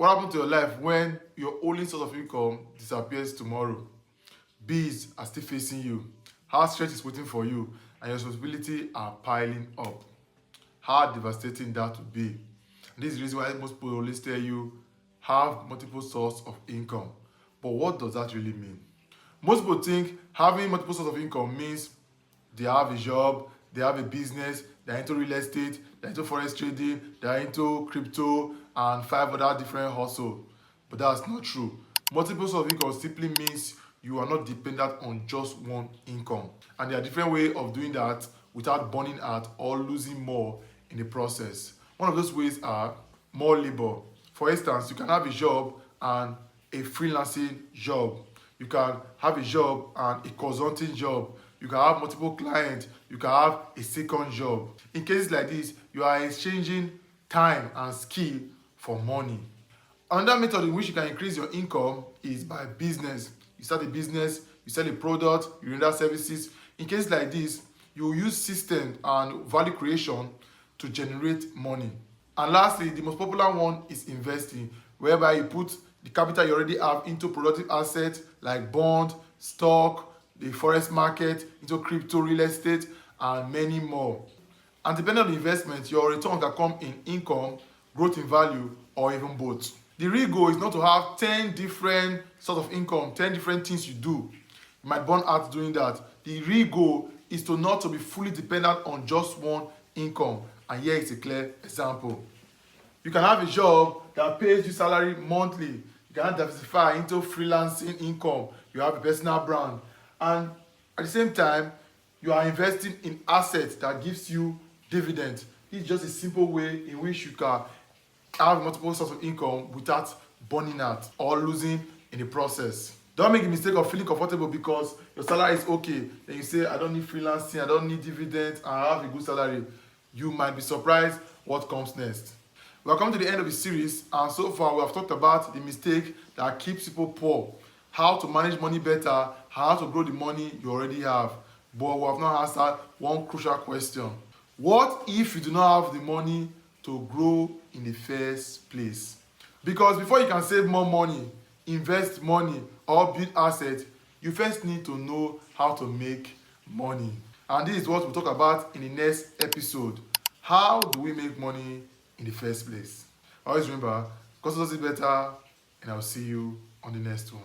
What happens to your life when your only source of income disappears tomorrow? Bills are still facing you. House rent is waiting for you, and your responsibility are piling up. How devastating that would be. And this is the reason why most people always tell you have multiple sources of income. But what does that really mean? Most people think having multiple sources of income means they have a job, they have a business, they're into real estate, they're into forex trading, they're into crypto, and five other different hustle. But that's not true. Multiple sources of income simply means you are not dependent on just one income. And there are different ways of doing that without burning out or losing more in the process. One of those ways are more labor. For instance, you can have a job and a freelancing job. You can have a job and a consulting job. You can have multiple clients. You can have a second job. In cases like this, you are exchanging time and skill for money. Another method in which you can increase your income is by business. You start a business, you sell a product, you render services. In cases like this, you will use system and value creation to generate money. And lastly, the most popular one is investing, whereby you put the capital you already have into productive assets like bond, stock, the forex market, into crypto, real estate, and many more. And depending on the investment, your return can come in income, growth in value, or even both. The real goal is not to have 10 different sorts of income, 10 different things you do. You might burn out doing that. The real goal is to not to be fully dependent on just one income. And here is a clear example. You can have a job that pays you salary monthly. You can diversify into freelancing income. You have a personal brand. And at the same time, you are investing in assets that gives you dividends. This is just a simple way in which you can have multiple sources of income without burning out or losing in the process. Don't make the mistake of feeling comfortable because your salary is okay. Then you say, I don't need freelancing, I don't need dividends, I have a good salary. You might be surprised what comes next. We are coming to the end of the series, and so far we have talked about the mistake that keeps people poor, how to manage money better, how to grow the money you already have. But we have not answered one crucial question. What if you do not have the money to grow in the first place? Because before you can save more money, invest money, or build assets, you first need to know how to make money. And this is what we'll talk about in the next episode. How do we make money in the first place? Always remember, cause does it better, and I'll see you on the next one.